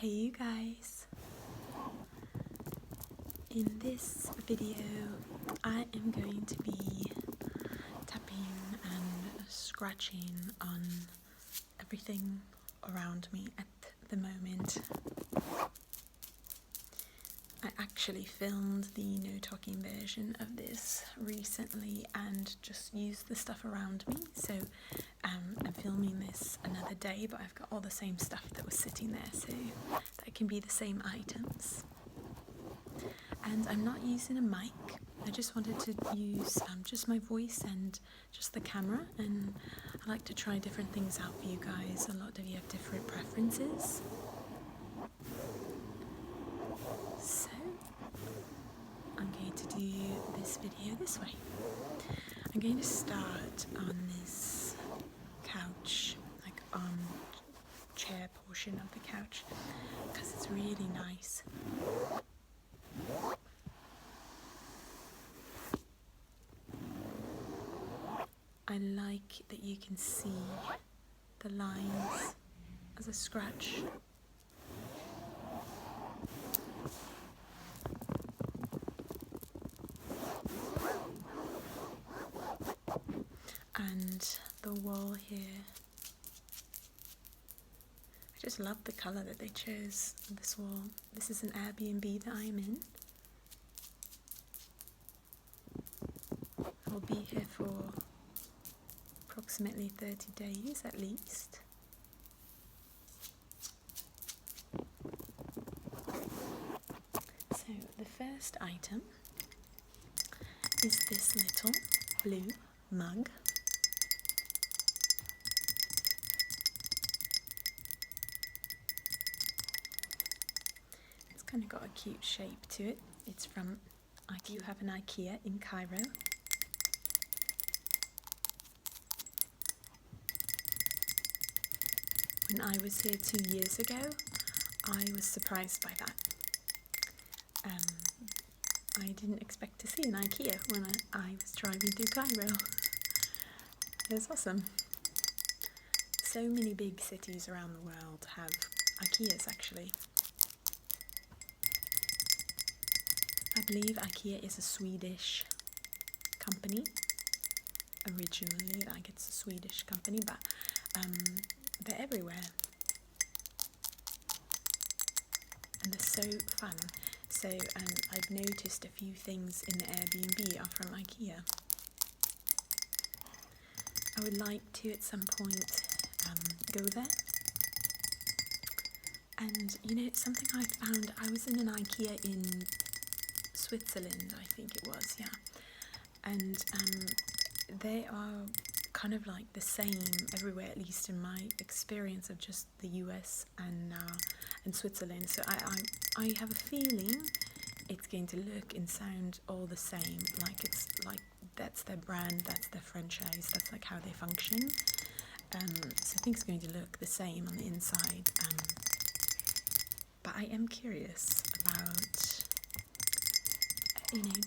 Hey you guys, in this video I am going to be tapping and scratching on everything around me at the moment. I actually filmed the no talking version of this recently and just used the stuff around me, so I'm filming this another day, but I've got all the same stuff that was sitting there, so that can be the same items. And I'm not using a mic, I just wanted to use just my voice and just the camera, and I like to try different things out for you guys. A lot of you have different preferences. So I'm going to do this video this way. I'm going to start on this couch, like on chair portion of the couch, because it's really nice. I like that you can see the lines as a scratch. And the wall here, I just love the colour that they chose on this wall. This is an Airbnb that I'm in. I will be here for approximately 30 days at least. So the first item is this little blue mug. It's kind of got a cute shape to it. It's from, I do have an IKEA in Cairo. When I was here 2 years ago, I was surprised by that. I didn't expect to see an IKEA when I was driving through Cairo. It was awesome. So many big cities around the world have IKEAs actually. I believe IKEA is a Swedish company. Originally, like it's a Swedish company, but they're everywhere. And they're so fun. So I've noticed a few things in the Airbnb are from IKEA. I would like to at some point go there. And you know, something I found, I was in an IKEA in Switzerland, I think it was, yeah. And they are kind of like the same everywhere, at least in my experience of just the US and Switzerland. So I have a feeling it's going to look and sound all the same, like it's like that's their brand, that's their franchise, that's like how they function. So I think it's going to look the same on the inside. But I am curious about, you know,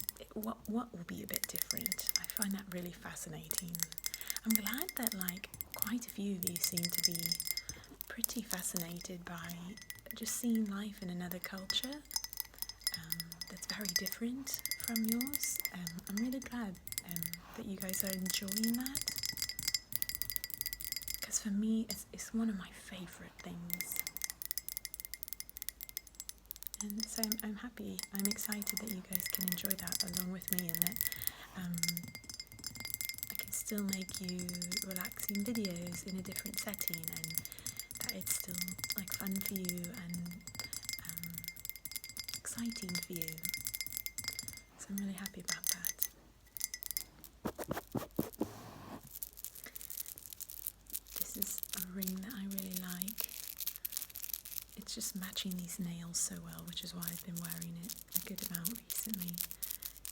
what will be a bit different. I find that really fascinating. I'm glad that like quite a few of you seem to be pretty fascinated by just seeing life in another culture that's very different from yours. I'm really glad that you guys are enjoying that, because for me it's one of my favourite things. And so I'm happy, I'm excited that you guys can enjoy that along with me, and that I can still make you relaxing videos in a different setting, and that it's still like fun for you and exciting for you. So I'm really happy about that. This is a ring that I really like. It's just matching these nails so well, which is why I've been wearing it a good amount recently.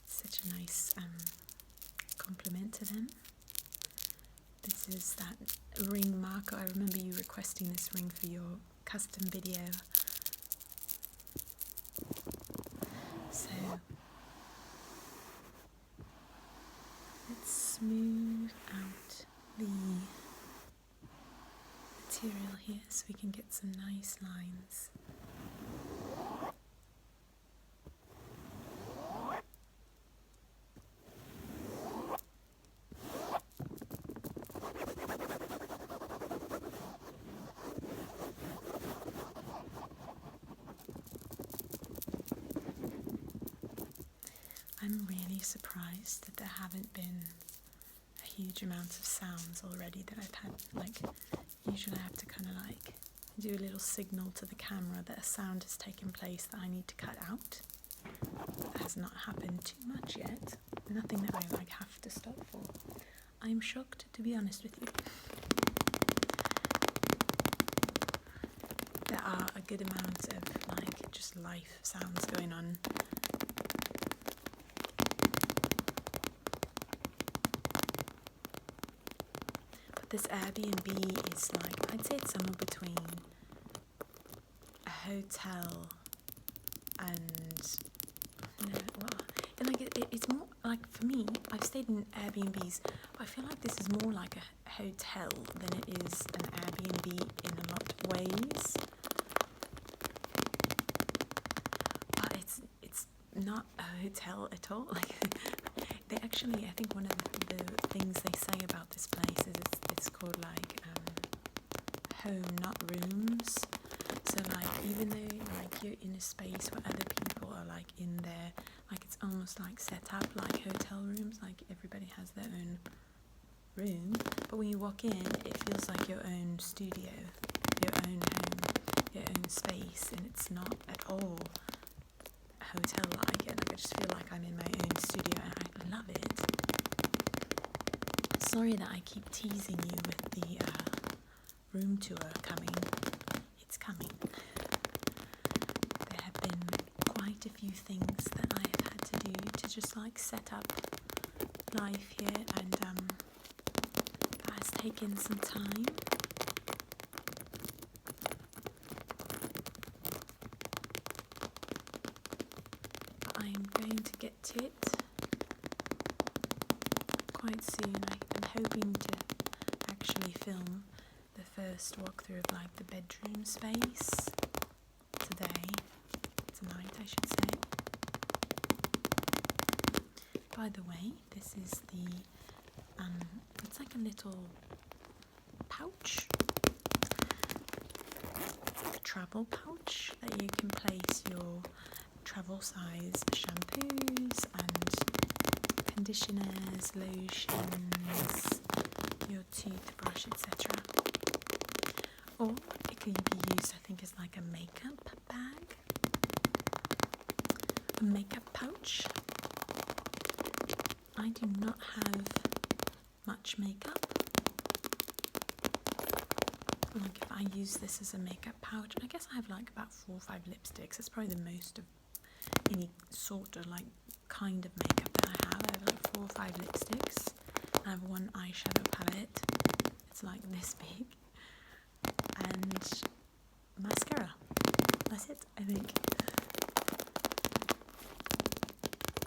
It's such a nice compliment to them. This is that ring marker. I remember you requesting this ring for your custom video. So let's smooth out the material here so we can get some nice lines. surprised that there haven't been a huge amount of sounds already that I've had. Like, usually I have to kind of like do a little signal to the camera that a sound has taken place that I need to cut out. That has not happened too much yet. Nothing that I like have to stop for. I'm shocked, to be honest with you. There are a good amount of like just life sounds going on. But this Airbnb is like, I'd say it's somewhere between a hotel and it's more like, for me, I've stayed in Airbnbs, but I feel like this is more like a hotel than it is an Airbnb in a lot of ways. But it's not a hotel at all. Like, they actually, I think one of the things they say about this place is it's called like home, not rooms. So like, even though like you're in a space where other people are like in there, like it's almost like set up like hotel rooms, like everybody has their own room, but when you walk in it feels like your own studio, your own home, your own space, and it's not at all hotel like, and I just feel like I'm in my own studio and I love it. Sorry that I keep teasing you with the room tour coming. It's coming. There have been quite a few things that I have had to do to just like set up life here, and that has taken some time. But I am going to get to it quite soon. I'm hoping to actually film the first walkthrough of like the bedroom space tonight I should say. By the way, this is the it's like a little pouch. It's like a travel pouch that you can place your travel size shampoos and conditioners, lotions, your toothbrush, etc. Or it can be used, I think, as like a makeup bag, a makeup pouch. I do not have much makeup. Like, if I use this as a makeup pouch, I guess I have like about 4 or 5 lipsticks. It's probably the most of any sort of like kind of makeup that I have. I have like 4 or 5 lipsticks. I have one eyeshadow palette. It's like this big. And mascara. That's it, I think.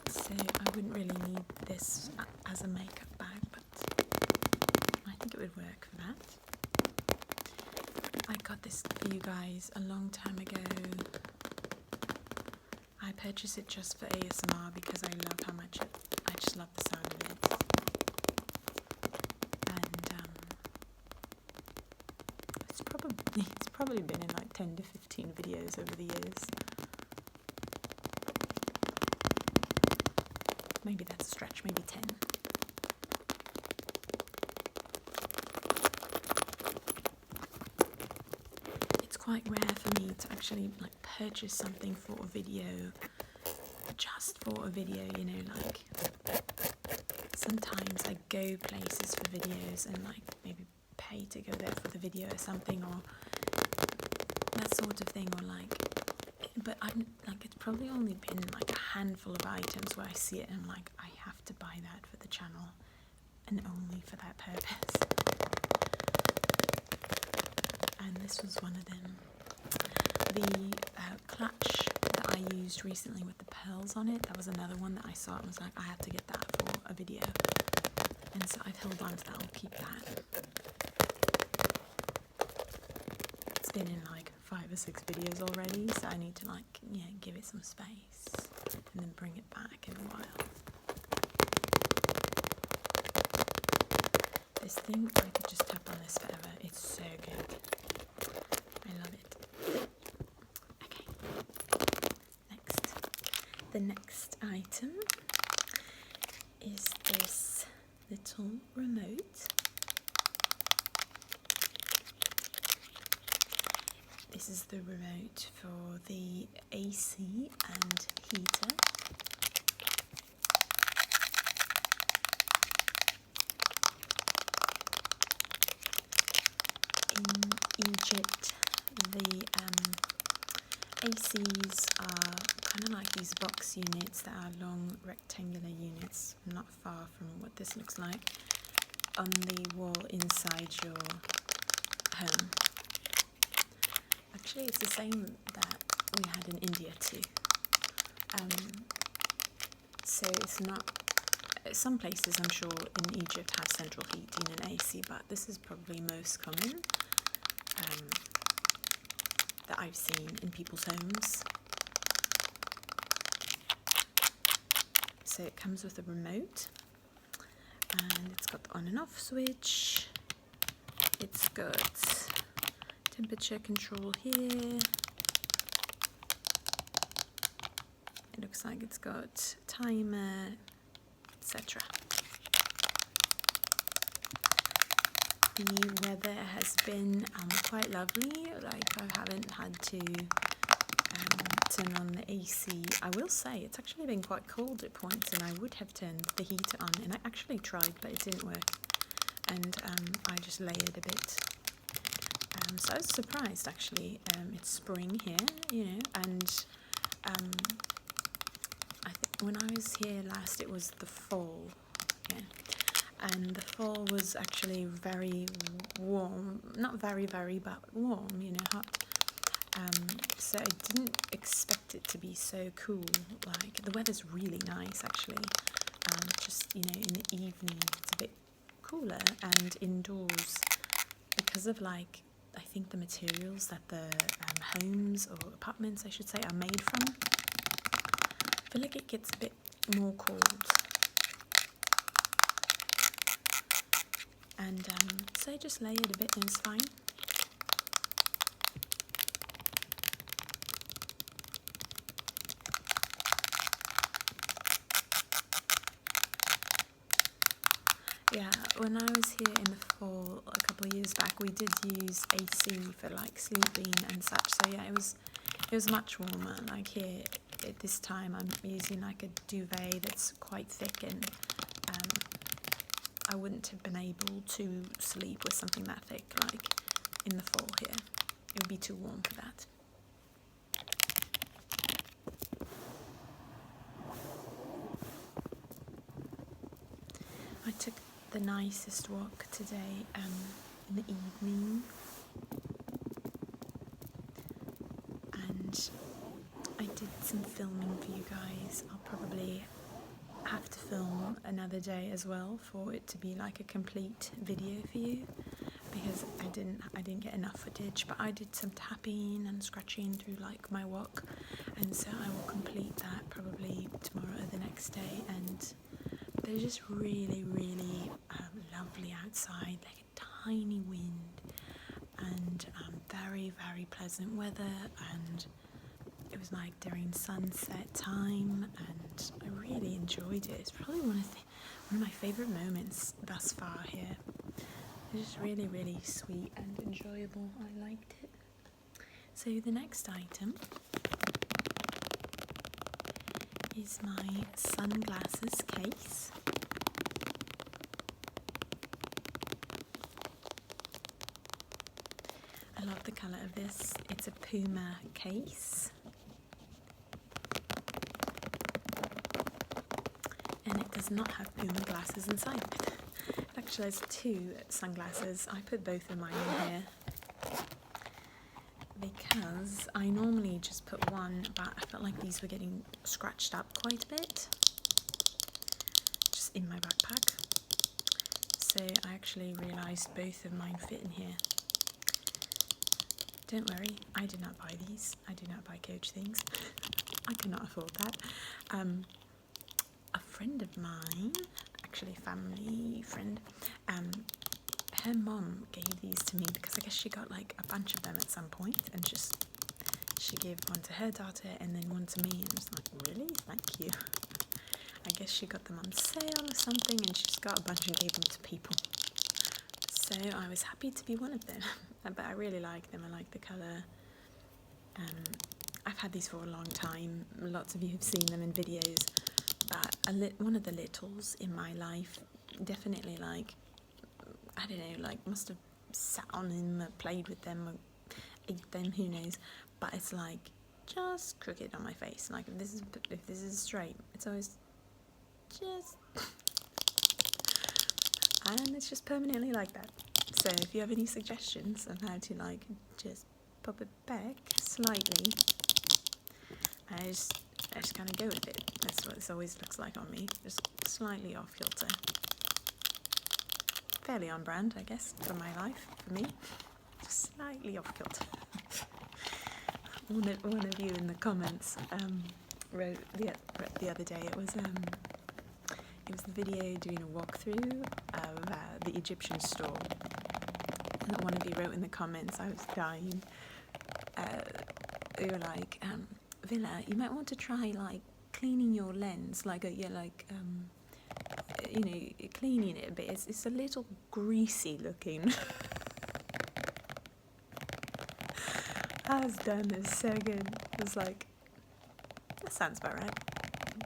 So I wouldn't really need this as a makeup bag, but I think it would work for that. I got this for you guys a long time ago. I purchased it just for ASMR because I love how much I just love the sound of it. And it's probably been in like 10 to 15 videos over the years. Maybe that's a stretch, maybe 10. It's quite rare for me to actually like purchase something for a video, just for a video, you know, like sometimes I go places for videos and like maybe pay to go there for the video or something, or that sort of thing, or like, but I'm like, it's probably only been like a handful of items where I see it and I'm like, I have to buy that for the channel and only for that purpose. And this was one of them. The clutch that I used recently with the pearls on it, that was another one that I saw and was like, I have to get that for a video. And so I've held on to that, I'll keep that. It's been in like 5 or 6 videos already, so I need to like, yeah, give it some space and then bring it back in a while. This thing, I could just tap on this forever. It's so good. I love it. Okay. Next. The next item this little remote. This is the remote for the AC and heater. In Egypt, the ACs are kind of like these box units that are long rectangular units, not far from what this looks like, on the wall inside your home. Actually, it's the same that we had in India too. So it's not, some places I'm sure in Egypt have central heating and AC, but this is probably most common that I've seen in people's homes. So it comes with a remote, and it's got the on and off switch. It's got temperature control here. It looks like it's got timer, etc. The weather has been quite lovely. Like, I haven't had to turn on the AC. I will say it's actually been quite cold at points, and I would have turned the heater on, and I actually tried, but it didn't work. And I just layered a bit. So I was surprised actually. It's spring here, you know, and I think when I was here last, it was the fall. Yeah. And the fall was actually very warm, not very, but warm, you know, hot. So I didn't expect it to be so cool. Like, the weather's really nice actually. Just, you know, in the evening it's a bit cooler, and indoors, because of, like, I think the materials that the homes or apartments, I should say, are made from, I feel like it gets a bit more cold. And so I just layered a bit and it's fine. Yeah, when I was here in the fall a couple of years back, we did use AC for like sleeping and such. So yeah, it was much warmer. Like here at this time, I'm using like a duvet that's quite thick, and I wouldn't have been able to sleep with something that thick, like in the fall here. It would be too warm for that. I took the nicest walk today in the evening, and I did some filming for you guys. I'll probably have to film another day as well for it to be like a complete video for you, because I didn't get enough footage, but I did some tapping and scratching through like my walk, and so I will complete that probably tomorrow or the next day. And they're just really lovely outside, like a tiny wind, and very, very pleasant weather, and it was like during sunset time, and I really enjoyed it. It's probably one of my favourite moments thus far here. It was just really, really sweet and enjoyable. I liked it. So the next item is my sunglasses case. I love the colour of this. It's a Puma case. And it does not have Puma glasses inside it. It actually has two sunglasses. I put both of mine in here because I normally just put one, but I felt like these were getting scratched up quite a bit just in my backpack. So I actually realised both of mine fit in here. Don't worry, I did not buy these. I do not buy Coach things. I cannot afford that. A friend of mine, actually family friend, her mom gave these to me because I guess she got like a bunch of them at some point, and she gave one to her daughter and then one to me, and I was like, really? Thank you. I guess she got them on sale or something, and she just got a bunch and gave them to people. So I was happy to be one of them. But I really like them. I like the colour. I've had these for a long time. Lots of you have seen them in videos. But one of the littles in my life, definitely like, I don't know, like must have sat on them, or played with them, or ate them, who knows. But it's like just crooked on my face. Like if this is straight, it's always just, and it's just permanently like that. So if you have any suggestions on how to like just pop it back slightly, I just kind of go with it. That's what this always looks like on me, just slightly off kilter. Fairly on brand, I guess, for my life, for me. Just slightly off kilter. One of you in the comments wrote the other day, it was the video doing a walkthrough of the Egyptian store. And one of you wrote in the comments, I was dying. They were like, Villa, you might want to try like cleaning your lens, like you know, cleaning it a bit. It's a little greasy looking. I was done. It was so good. It was like, that sounds about right.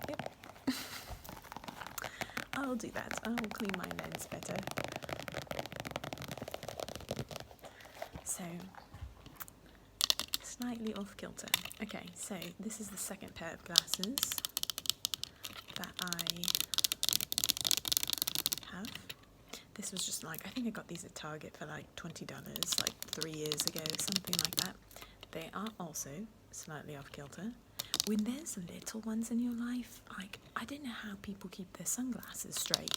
Yep. I'll do that. I'll clean my lens better. So, slightly off kilter. Okay, so this is the second pair of glasses that I have. This was just like, I think I got these at Target for like $20 like 3 years ago, something like that. They are also slightly off kilter. When there's little ones in your life, like, I don't know how people keep their sunglasses straight.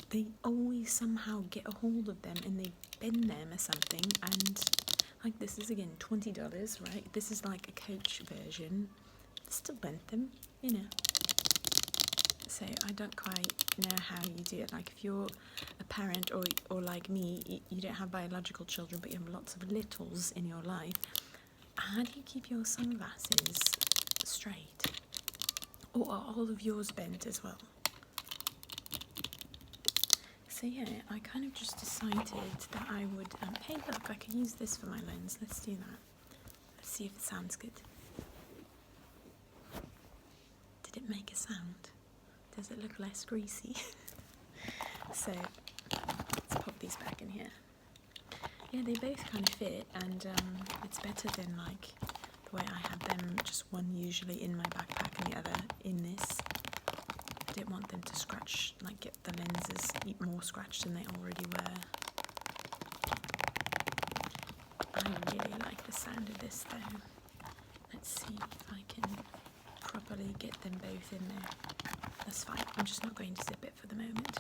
They always somehow get a hold of them and they bend them or something, and like this is again $20, right? This is like a Coach version. Still bent them, you know. So I don't quite know how you do it. Like if you're a parent or like me, you don't have biological children, but you have lots of littles in your life. How do you keep your sunglasses straight? Or are all of yours bent as well? So yeah, I kind of just decided that I would, hey look, I can use this for my lens. Let's do that. Let's see if it sounds good. Did it make a sound? Does it look less greasy? So let's pop these back in here. Yeah, they both kind of fit, and it's better than like the way I have them, just one usually in my backpack and the other in this. I didn't want them to scratch, like get the lenses more scratched than they already were. I really like the sound of this though. Let's see if I can properly get them both in there. That's fine, I'm just not going to zip it for the moment.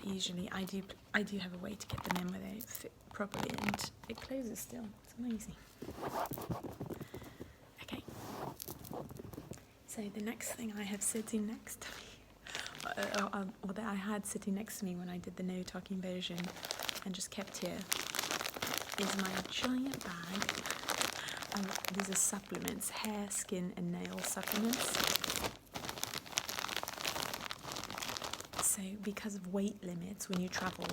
Usually I do have a way to get them in where they fit properly, and it closes still. It's amazing. Okay, so the next thing I have sitting next to me, or that I had sitting next to me when I did the no talking version and just kept here, is my giant bag. These are supplements, hair, skin and nail supplements. So because of weight limits when you travel,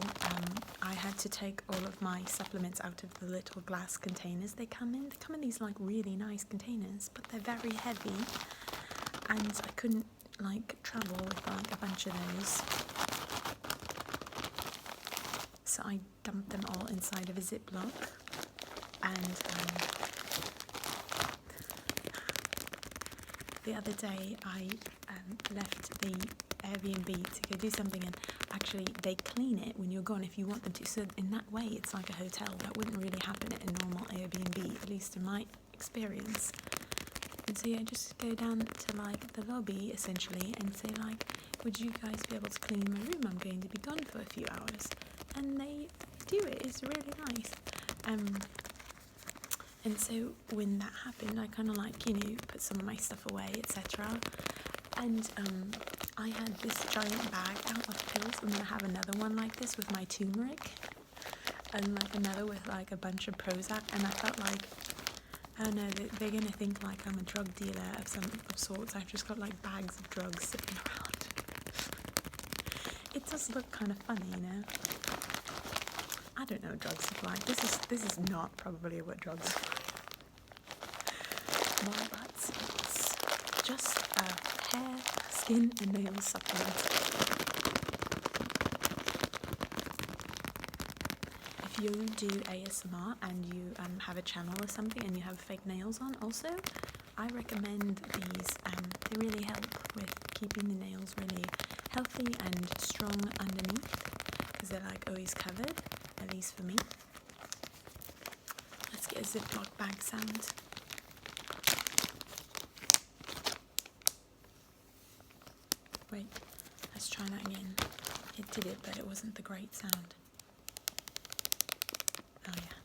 I had to take all of my supplements out of the little glass containers they come in. They come in these like really nice containers, but they're very heavy, and I couldn't like travel with like a bunch of those. So I dumped them all inside of a Ziploc, and the other day I left the Airbnb to go do something, and actually they clean it when you're gone if you want them to, so in that way it's like a hotel. That wouldn't really happen at a normal Airbnb, at least in my experience. And so yeah, just go down to like the lobby essentially and say like, would you guys be able to clean my room? I'm going to be gone for a few hours. And they do it. It's really nice. And so when that happened, I kind of like, you know, put some of my stuff away, etc. And I had this giant bag out of pills, and then I have another one like this with my turmeric. and like another with like a bunch of Prozac, and I felt like, oh no, they're gonna think like I'm a drug dealer of sorts. I've just got like bags of drugs sitting around. It does look kind of funny, you know. I don't know what drugs look like. This is not probably what drugs look like. Well, it's just a hair, skin and nail supplement. If you do ASMR and you have a channel or something and you have fake nails on also, I recommend these. They really help with keeping the nails really healthy and strong underneath, because they're like always covered, at least for me. Let's get a Ziploc bag sound. Wait, let's try that again. It did it, but it wasn't the great sound. Oh yeah.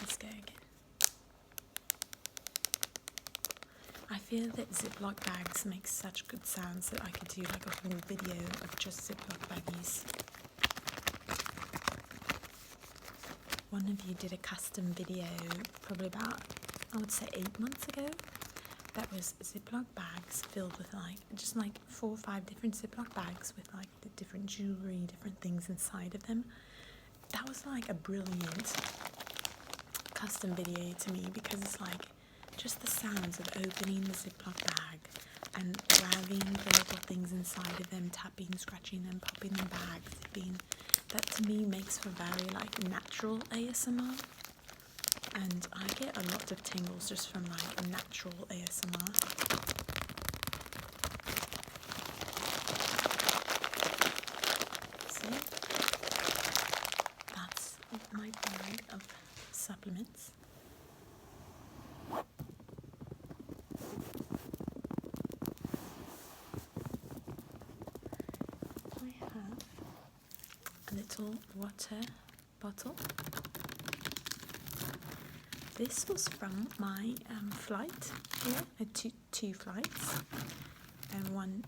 Let's go again. I feel that Ziploc bags make such good sounds that I could do like a whole video of just Ziploc baggies. One of you did a custom video probably about, I would say 8 months ago. That was Ziploc bags filled with like, just like 4 or 5 different Ziploc bags with like the different jewellery, different things inside of them. That was like a brilliant custom video to me, because it's like just the sounds of opening the Ziploc bag and grabbing the little things inside of them, tapping, scratching them, popping them back, zipping. That to me makes for very like natural ASMR. And I get a lot of tingles just from like natural ASMR. See? That's my bag of supplements. I have a little water bottle. This was from my flight here, two flights, and one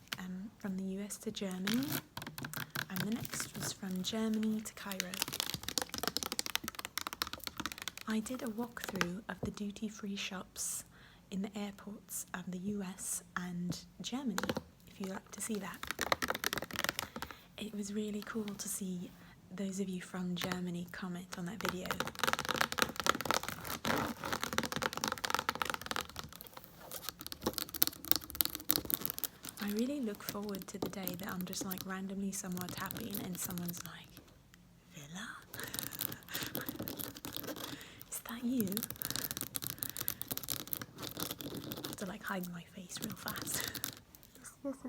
from the US to Germany, and the next was from Germany to Cairo. I did a walkthrough of the duty-free shops in the airports of the US and Germany, if you'd like to see that. It was really cool to see those of you from Germany comment on that video. I really look forward to the day that I'm just like randomly somewhere tapping and someone's like, Villa? Is that you? I have to like hide my face real fast. Yes, it's me.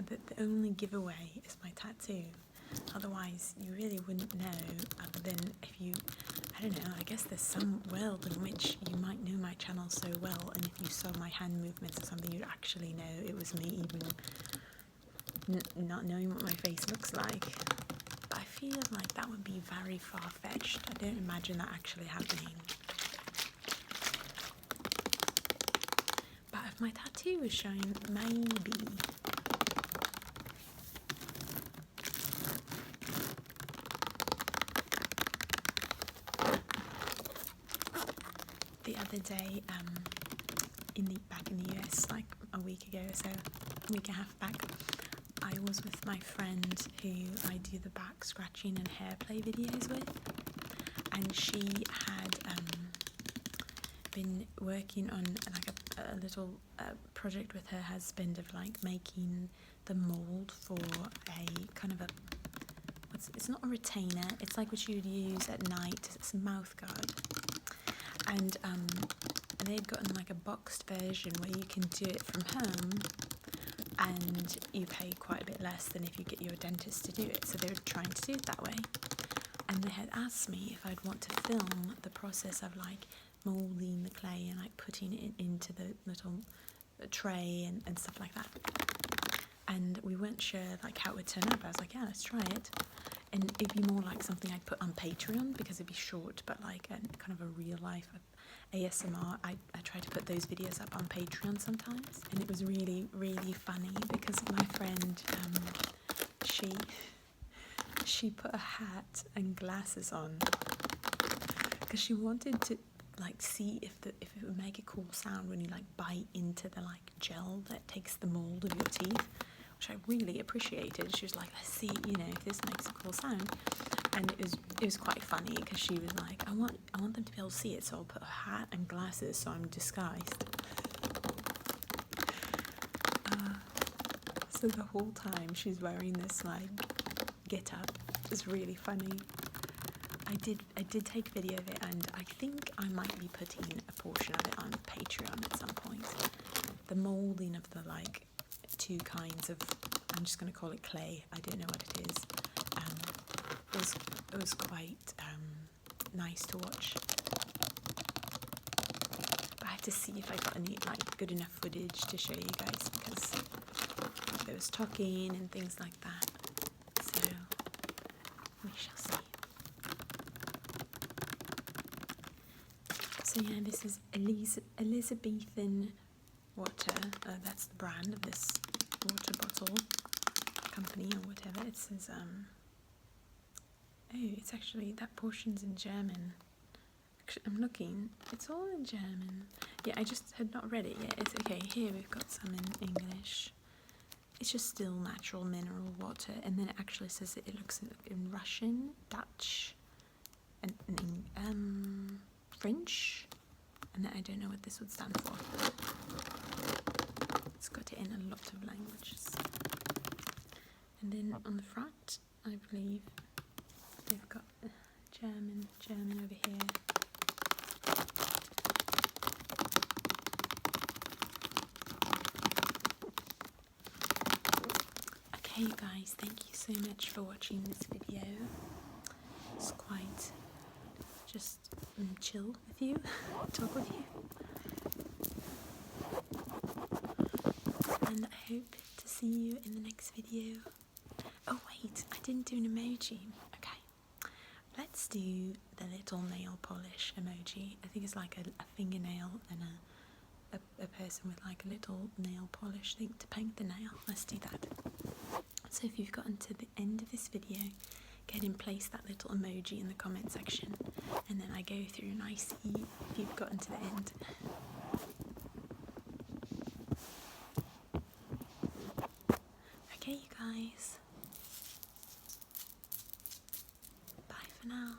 The only giveaway is my tattoo. Otherwise, you really wouldn't know, other than if you, I don't know, I guess there's some world in which you might know my channel so well, and if you saw my hand movements or something, you'd actually know it was me, even not knowing what my face looks like. But I feel like that would be very far-fetched. I don't imagine that actually happening. But if my tattoo was showing, maybe. The other day, back in the US, like a week ago or so, a week and a half back, I was with my friend who I do the back scratching and hair play videos with, and she had been working on like a little project with her husband of like making the mold for a kind of a, it's not a retainer, it's like what you'd use at night, it's a mouth guard. And they'd gotten like a boxed version where you can do it from home and you pay quite a bit less than if you get your dentist to do it. So they were trying to do it that way. And they had asked me if I'd want to film the process of like moulding the clay and like putting it into the little tray and stuff like that. And we weren't sure like how it would turn out, but I was like, yeah, let's try it. and it'd be more like something I'd put on Patreon because it'd be short, but like a kind of a real life ASMR. I try to put those videos up on Patreon sometimes, and it was really, really funny because my friend, she put a hat and glasses on because she wanted to like see if it would make a cool sound when you like bite into the like gel that takes the mold of your teeth, which I really appreciated. She was like, let's see, you know, if this makes a cool sound. And it was quite funny because she was like, I want them to be able to see it, so I'll put a hat and glasses so I'm disguised. So the whole time she's wearing this like get up. It's really funny. I did take a video of it, and I think I might be putting a portion of it on Patreon at some point. The moulding of the like two kinds of, I'm just going to call it clay, I don't know what it is, it was quite nice to watch. But I have to see if I got any like good enough footage to show you guys, because there was talking and things like that, so we shall see. So yeah, this is Elizabethan water. That's the brand of this water bottle company or whatever. It says oh, it's actually, that portion's in German. Actually, I'm looking. It's all in German. Yeah, I just had not read it yet. It's okay. Here we've got some in English. It's just still natural mineral water, and then it actually says it looks in Russian, Dutch, and French, and I don't know what this would stand for. It's got it in a lot of languages. And then on the front, I believe they've got German over here. Okay, you guys, thank you so much for watching this video. It's quite just chill with you, talk with you. And I hope to see you in the next video. Oh wait, I didn't do an emoji. Okay, let's do the little nail polish emoji. I think it's like a fingernail and a person with like a little nail polish thing to paint the nail. Let's do that. So if you've gotten to the end of this video, go ahead and place that little emoji in the comment section, and then I go through and I see if you've gotten to the end. Okay, you guys. Bye for now.